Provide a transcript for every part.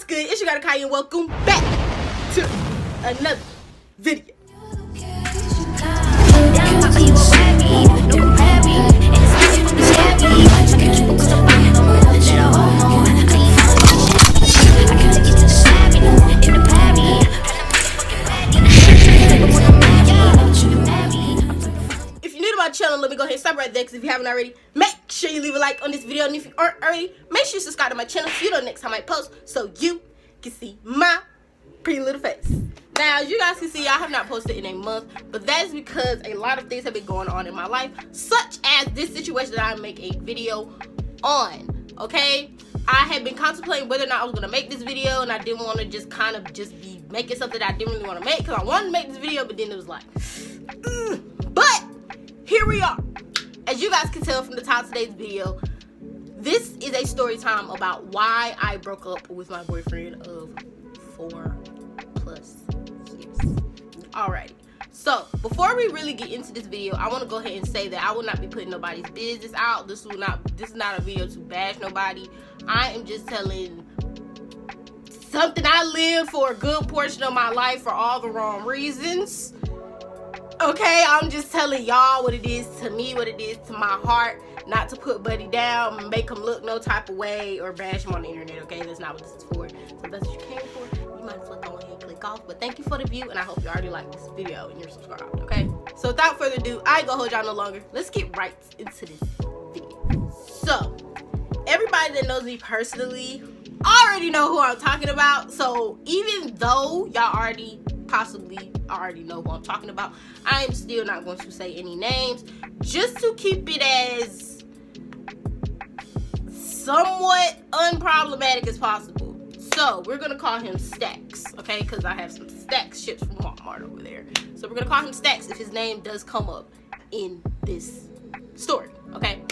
What's good? It's your girl Kai and welcome back to another video. If you're new to my channel, let me go ahead and stop right there, because if you haven't already, make sure you leave a like on this video, and if you aren't already, make sure you subscribe to my channel so you know next time I post, so you can see my pretty little face. Now, as you guys can see, I have not posted in a month, but that is because a lot of things have been going on in my life, such as this situation that I make a video on, okay? I had been contemplating whether or not I was going to make this video, and I didn't want to just kind of just be making something that I didn't really want to make, because I wanted to make this video, but then it was like, But, here we are. As you guys can tell from the title of today's video, this is a story time about why I broke up with my boyfriend of 4+ years. Alrighty. So, before we really get into this video, I want to go ahead and say that I will not be putting nobody's business out. This is not a video to bash nobody. I am just telling something I lived for a good portion of my life for all the wrong reasons. Okay, I'm just telling y'all what it is to me, what it is to my heart. Not to put Buddy down, make him look no type of way, or bash him on the internet, okay? That's not what this is for. So if that's what you came for, you might as well go ahead and click off. But thank you for the view, and I hope you already like this video and you're subscribed, okay? So without further ado, I ain't gonna hold y'all no longer. Let's get right into this video. So, everybody that knows me personally already know who I'm talking about. So even though y'all possibly already know who I'm talking about, I am still not going to say any names, just to keep it as somewhat unproblematic as possible. So we're gonna call him Stacks, okay? Because I have some Stacks ships from Walmart over there. So we're gonna call him Stacks if his name does come up in this story, okay?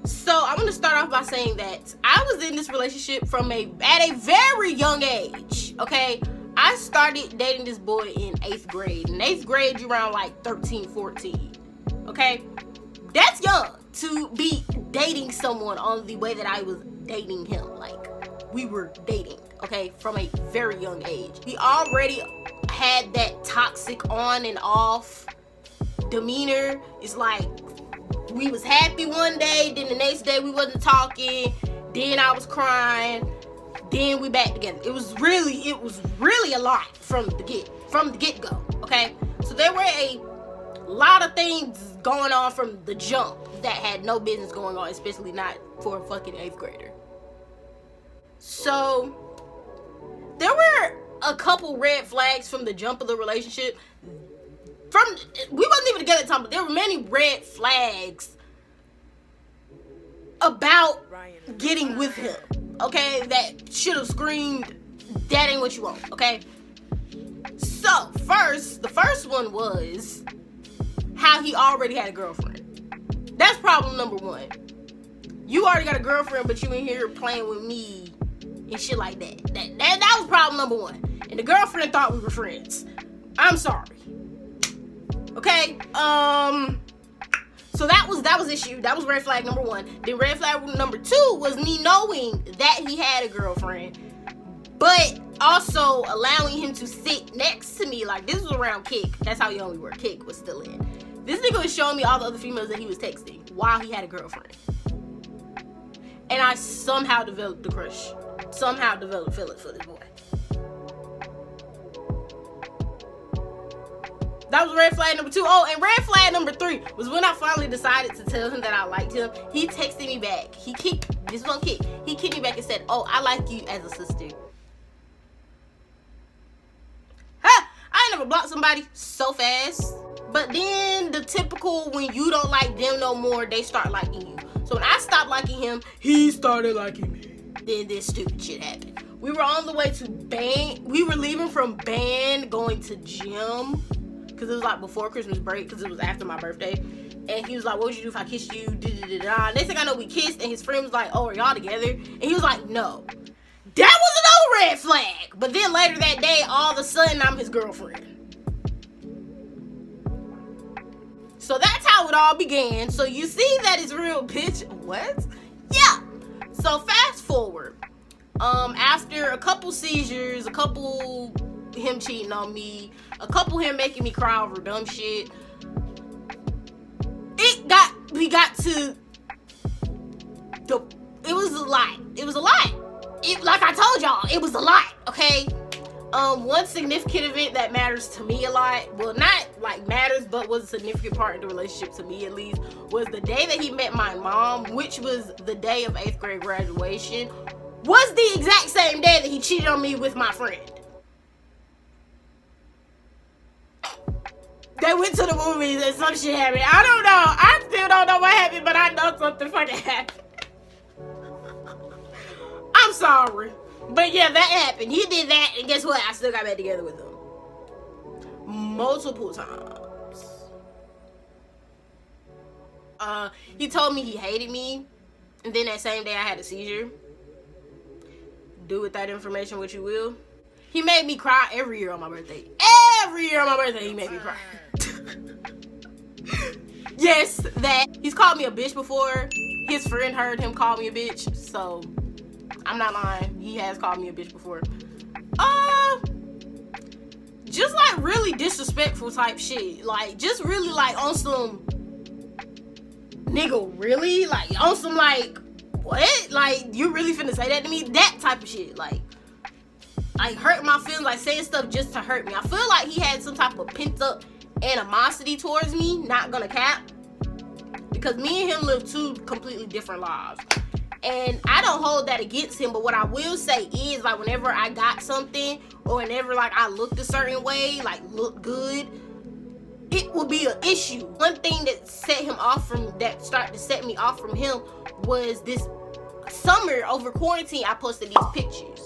So I'm gonna start off by saying that I was in this relationship at a very young age, okay? I started dating this boy in 8th grade. In 8th grade, you're around like 13, 14, okay? That's young to be dating someone on the way that I was dating him. Like, we were dating, okay, from a very young age. We already had that toxic on and off demeanor. It's like, we was happy one day, then the next day we wasn't talking, then I was crying, then we back together. It was really a lot from the get-go, okay? So there were a lot of things going on from the jump that had no business going on, especially not for a fucking 8th grader. So there were a couple red flags from the jump of the relationship. We wasn't even together at the time, but there were many red flags about getting with him, okay, that should have screamed, that ain't what you want, okay? So, the first one was how he already had a girlfriend. That's problem number one. You already got a girlfriend, but you in here playing with me and shit like that. That was problem number one. And the girlfriend thought we were friends. I'm sorry. Okay, so that was issue. That was red flag number one. Then red flag number two was me knowing that he had a girlfriend, but also allowing him to sit next to me. Like, this was around Kick. That's how young we were. Kick was still in. This nigga was showing me all the other females that he was texting while he had a girlfriend. And I somehow developed the crush. Somehow developed feelings for this boy. That was red flag number two. Oh, and red flag number three was when I finally decided to tell him that I liked him. He texted me back. This was on Kick. He kicked me back and said, "Oh, I like you as a sister." Ha! I ain't never blocked somebody so fast. But then the typical, when you don't like them no more, they start liking you. So when I stopped liking him, he started liking me. Then this stupid shit happened. We were on the way to band. We were leaving from band, going to gym. Because it was like before Christmas break, because it was after my birthday. And he was like, "What would you do if I kissed you?" Next thing I know, we kissed, and his friend was like, "Oh, are y'all together?" And he was like, "No." That was another red flag. But then later that day, all of a sudden, I'm his girlfriend. So that's how it all began. So you see that it's real, bitch. What? Yeah. So fast forward. After a couple seizures, a couple him cheating on me, a couple him making me cry over dumb shit, we got to it was a lot. It was a lot. Like I told y'all, it was a lot, okay? One significant event that matters to me a lot, well, not like matters, but was a significant part in the relationship to me at least, was the day that he met my mom, which was the day of 8th grade graduation, was the exact same day that he cheated on me with my friend. They went to the movies and some shit happened. I don't know. I still don't know what happened, but I know something fucking happened. I'm sorry. But yeah, that happened. He did that, and guess what? I still got back together with him. Multiple times. He told me he hated me, and then that same day I had a seizure. Do with that information what you will. He made me cry every year on my birthday. Every year on my birthday, he made me cry. Yes, that. He's called me a bitch before. His friend heard him call me a bitch, so I'm not lying. He has called me a bitch before. Just like really disrespectful type shit. Like, just really like on some nigga, really? Like, on some like, what? Like, you really finna say that to me? That type of shit. Like hurt my feelings, like saying stuff just to hurt me. I feel like he had some type of pent up animosity towards me, not gonna cap. Because me and him live two completely different lives. And I don't hold that against him, but what I will say is, like, whenever I got something, or whenever, like, I looked a certain way, like, looked good, it will be an issue. One thing that started to set me off from him was this summer over quarantine, I posted these pictures.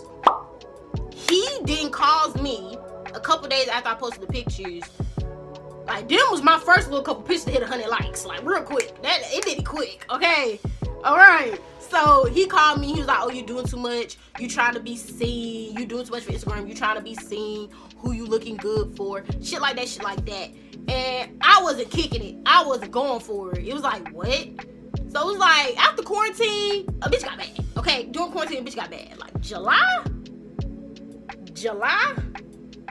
He then calls me a couple days after I posted the pictures. Like, them was my first little couple pictures to hit 100 likes, like, real quick. It did it quick, okay? All right. So he called me. He was like, "Oh, you doing too much. You trying to be seen. You doing too much for Instagram. You trying to be seen. Who you looking good for? Shit like that, shit like that." And I wasn't kicking it. I wasn't going for it. It was like, what? So it was like, after quarantine, a bitch got bad. Okay, during quarantine, a bitch got bad. Like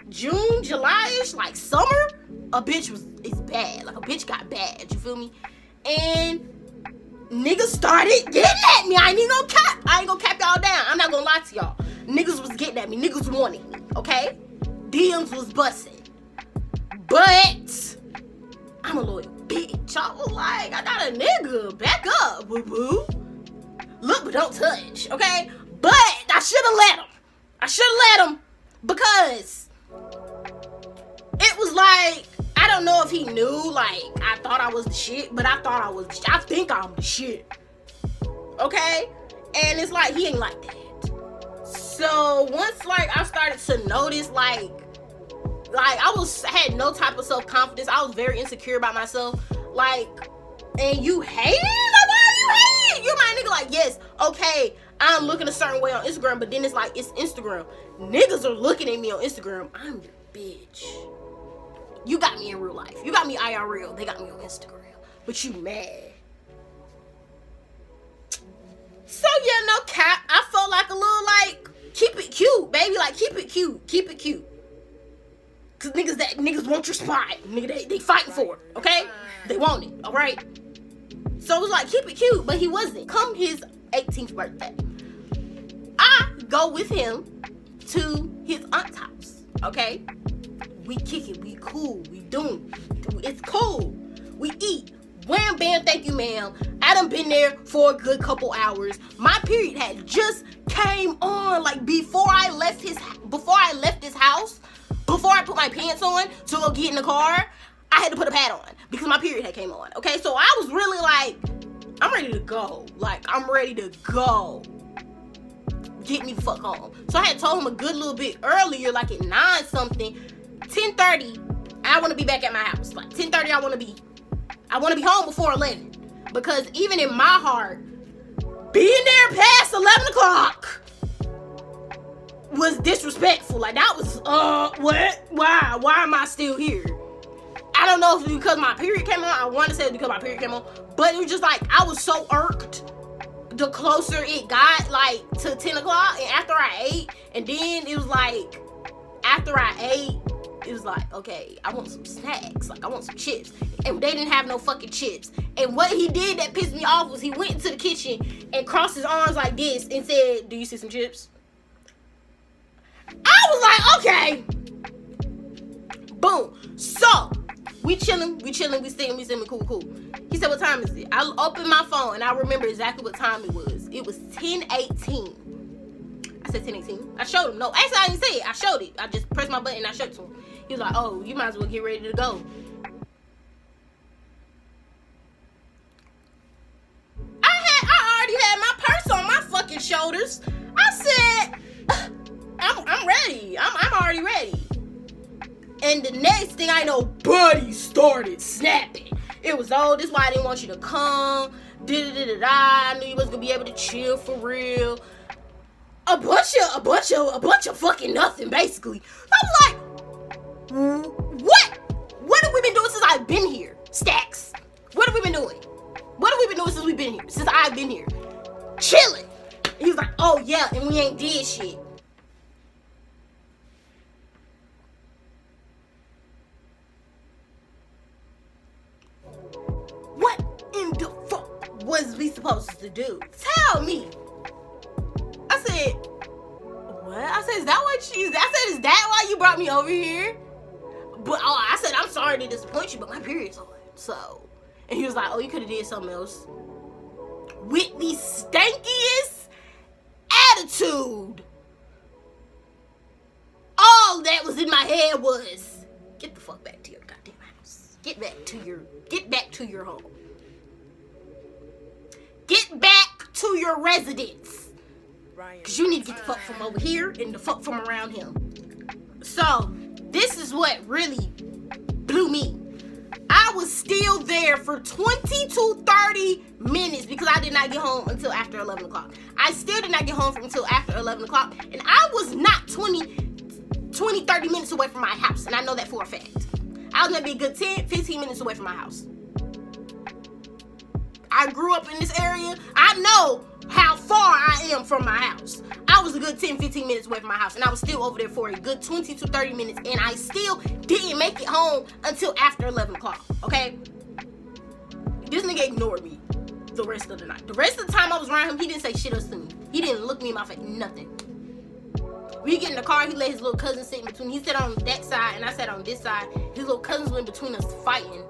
June, July-ish, like summer, it's bad. Like, a bitch got bad. You feel me? And niggas started getting at me. I ain't even gonna cap. I ain't gonna cap y'all down. I'm not gonna lie to y'all. Niggas was getting at me. Niggas wanted me, okay? DMs was busting. But I'm a loyal bitch. I was like, I got a nigga. Back up, boo-boo. Look, but don't touch, okay? But I should've let him. Because it was like, I don't know if he knew, like, I thought I was the shit, but I think I'm the shit. Okay? And it's like, he ain't like that. So once, like, I started to notice, like I had no type of self-confidence. I was very insecure about myself. Like, and you hate it? Like, why you hate it? You my nigga, like, yes, okay, I'm looking a certain way on Instagram, but then it's like, it's Instagram. Niggas are looking at me on Instagram. I'm your bitch. You got me in real life. You got me IRL. They got me on Instagram. But you mad. So yeah, no cap. I felt like a little like, keep it cute, baby. Like, keep it cute. Keep it cute. Cause niggas want your spot. Nigga, they fighting for it, okay? They want it, alright? So it was like, keep it cute, but he wasn't. Come his 18th birthday, I go with him to his aunt's house, okay? We kick it, we cool, we doing, it's cool. We eat, wham bam, thank you ma'am. I done been there for a good couple hours. My period had just came on, like before I left this house, before I put my pants on to go get in the car, I had to put a pad on because my period had came on, okay? So I was really like, I'm ready to go. Like, I'm ready to go. Get me the fuck home. So I had told him a good little bit earlier, like at 9 something, 10:30, I want to be back at my house. Like 10:30, I want to be home before 11. Because even in my heart, being there past 11 o'clock was disrespectful. Like, that was, what? Why am I still here? I don't know if it's because my period came on. I want to say it's because my period came on. But it was just like, I was so irked the closer it got, like, to 10 o'clock, and after I ate, and then it was like, after I ate, it was like, okay, I want some snacks, like, I want some chips, and they didn't have no fucking chips, and what he did that pissed me off was he went into the kitchen and crossed his arms like this and said, do you see some chips? I was like, okay, boom. So we chilling, we sitting, cool. He said, what time is it? I opened my phone and I remember exactly what time it was. It was 10:18. I said 10:18. I showed him. No, actually I didn't say it. I showed it. I just pressed my button and I showed it to him. He was like, oh, you might as well get ready to go. I already had my purse on my fucking shoulders. I said, I'm ready. I'm already ready. And the next thing I know, Buddy started snapping. It was, oh, this is why I didn't want you to come. I knew you wasn't gonna be able to chill for real. A bunch of fucking nothing, basically. I was like, what? What have we been doing since I've been here? Stacks. What have we been doing? What have we been doing since we've been here? Since I've been here? Chilling. He was like, oh yeah, and we ain't did shit. What in the fuck was we supposed to do? Tell me. I said, what? I said, is that what she's? I said, is that why you brought me over here? But I said, I'm sorry to disappoint you, but my period's on. So, and he was like, oh, you could have did something else. With the stankiest attitude. All that was in my head was, get the fuck back to your goddamn house. Get back to your home. Get back to your residence. Because you need to get the fuck from over here and the fuck from around him. So, this is what really blew me. I was still there for 20 to 30 minutes because I did not get home until after 11 o'clock. I still did not get home until after 11 o'clock. And I was not 30 minutes away from my house. And I know that for a fact. I was going to be a good 10, 15 minutes away from my house. I grew up in this area. I know how far I am from my house. I was a good 10, 15 minutes away from my house. And I was still over there for a good 20 to 30 minutes. And I still didn't make it home until after 11 o'clock. Okay? This nigga ignored me the rest of the night. The rest of the time I was around him, he didn't say shit else to me. He didn't look me in my face. Nothing. We get in the car, he let his little cousin sit in between. He sat on that side and I sat on this side. His little cousins went between us fighting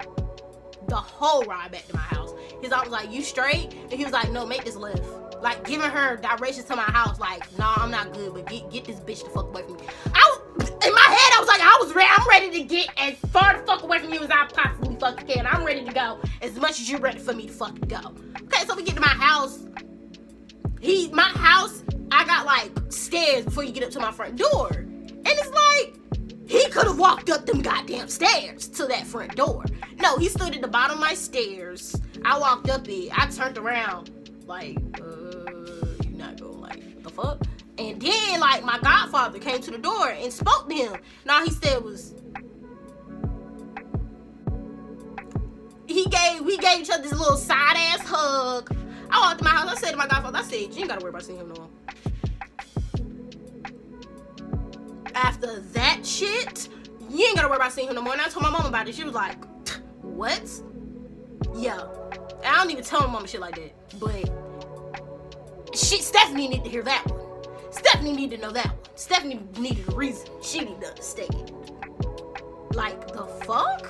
the whole ride back to my house. His aunt was like, you straight? And he was like, no, make this left. Like, giving her directions to my house. Like, nah, I'm not good, but get this bitch the fuck away from me. In my head, I was like, I'm ready to get as far the fuck away from you as I possibly fucking can. I'm ready to go as much as you're ready for me to fucking go. Okay, so we get to my house. My house, I got like stairs before you get up to my front door. And it's like, he could have walked up them goddamn stairs to that front door. No, he stood at the bottom of my stairs. I walked up it. I turned around like, you're not going like, what the fuck? And then like my godfather came to the door and spoke to him. And all he said was, we gave each other this little side ass hug. I walked to my house. I said to my godfather, I said, you ain't gotta worry about seeing him no more. After that shit, you ain't gotta worry about seeing him no more. And I told my mom about it. She was like, what? Yeah. And I don't even tell my mama shit like that. But Stephanie needed to hear that one. Stephanie needed to know that one. Stephanie needed a reason. She needed to understand. Like, the fuck?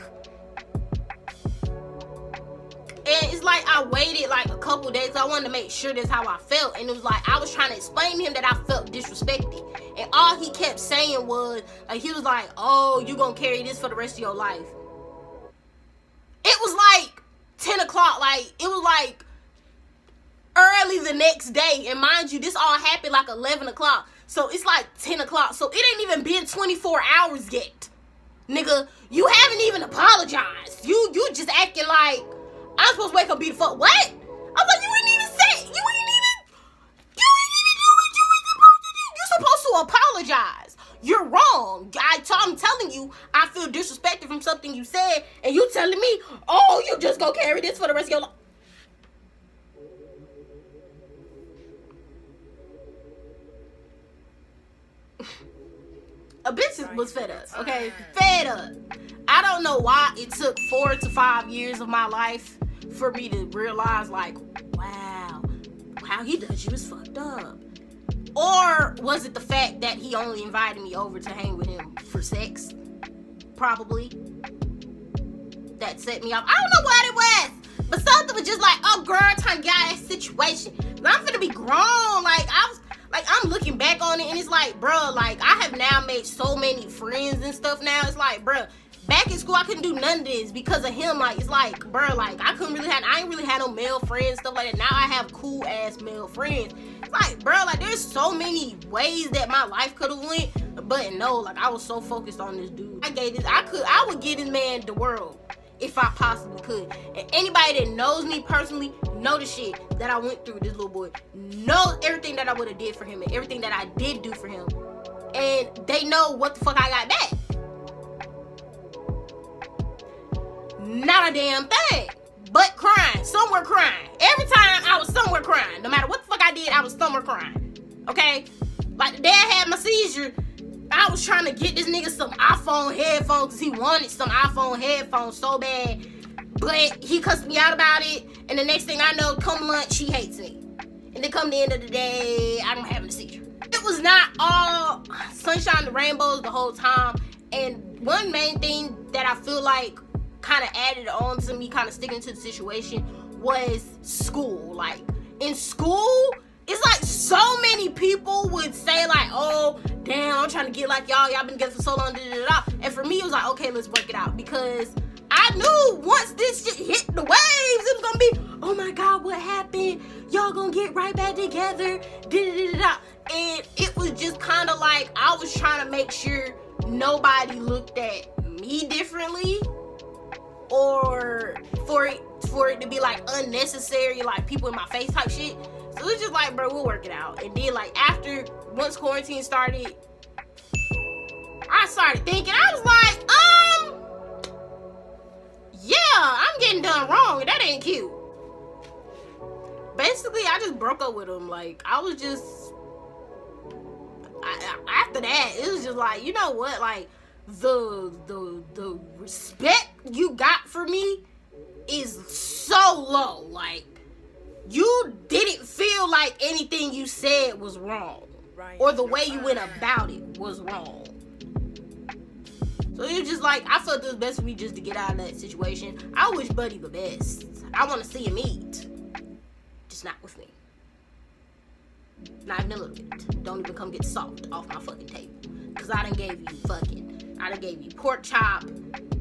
And it's like I waited like a couple days. I wanted to make sure that's how I felt. And it was like I was trying to explain to him that I felt disrespected. And all he kept saying was, like, he was like, oh, you gonna carry this for the rest of your life. It was like 10 o'clock. Like, it was like early the next day. And mind you, this all happened like 11 o'clock. So it's like 10 o'clock. So it ain't even been 24 hours yet. Nigga, you haven't even apologized. You just acting like I'm supposed to wake up and be the fuck. What? I was like, you ain't even say. You ain't even do what you was supposed to do. You're supposed to apologize. You're wrong. I'm telling you, I feel disrespected from something you said, and you telling me, oh, you just gonna carry this for the rest of your life. A bitch was fed up, okay? Fed up. I don't know why it took 4 to 5 years of my life for me to realize, like, wow, how he does you is fucked up. Or was it the fact that he only invited me over to hang with him for sex? Probably. That set me off. I don't know what it was. But something was just like, oh girl, time to get out of that situation. But I'm finna be grown. I'm looking back on it and it's like, bro, like I have now made so many friends and stuff now. It's like, bro, back in school I couldn't do none of this because of him. Like, it's like, bro, like I ain't really had no male friends, stuff like that. Now I have cool ass male friends. It's like, bro, like there's so many ways that my life could have went, but no, like I was so focused on this dude. I would give this man the world if I possibly could. And anybody that knows me personally know the shit that I went through with this little boy, knows everything that I would have did for him and everything that I did do for him, and they know what the fuck I got back. Not a damn thing, but crying, somewhere crying. Every time I was somewhere crying. No matter what the fuck I did, I was somewhere crying. Okay? Like the day I had my seizure, I was trying to get this nigga some iPhone headphones because he wanted some iPhone headphones so bad. But he cussed me out about it. And the next thing I know, come lunch, he hates me. And then come the end of the day, I'm having a seizure. It was not all sunshine and rainbows the whole time. And one main thing that I feel like kind of added on to me kind of sticking to the situation was school. Like in school, it's like so many people would say like, oh damn, I'm trying to get like y'all been together for so long, and for me it was like, okay, let's work it out, because I knew once this shit hit the waves it was gonna be, oh my god, what happened, y'all gonna get right back together, and it was just kind of like I was trying to make sure nobody looked at me differently, or for it to be like unnecessary, like people in my face type shit. So it's just like, bro, we'll work it out. And then like once quarantine started, I started thinking, I was like, yeah, I'm getting done wrong, and that ain't cute. Basically, I just broke up with him. Like, I was just, after that, it was just like, you know what, like, the respect you got for me is so low. Like, you didn't feel like anything you said was wrong, or the way you went about it was wrong. So it's just like, I felt it was best for me just to get out of that situation. I wish Buddy the best. I want to see him eat, just not with me. Not even a little bit. Don't even come get salt off my fucking table, because I done gave you pork chop,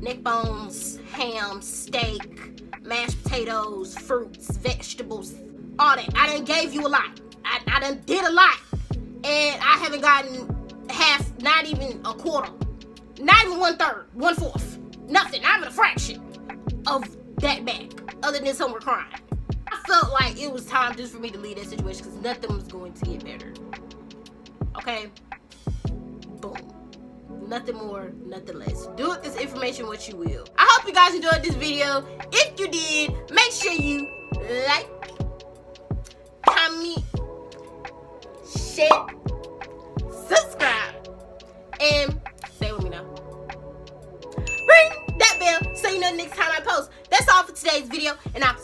neck bones, ham, steak, mashed potatoes, fruits, vegetables, all that. I done gave you a lot. I done did a lot. And I haven't gotten half, not even a quarter, not even 1/3, 1/4, nothing, not even a fraction of that back, other than somewhere crying. I felt like it was time just for me to leave that situation, because nothing was going to get better. Okay? Boom. Nothing more, nothing less. Do with this information what you will. I hope you guys enjoyed this video. If you did, make sure you like, comment, share, subscribe, and stay with me now. Ring that bell so you know the next time I post. That's all for today's video, and I'll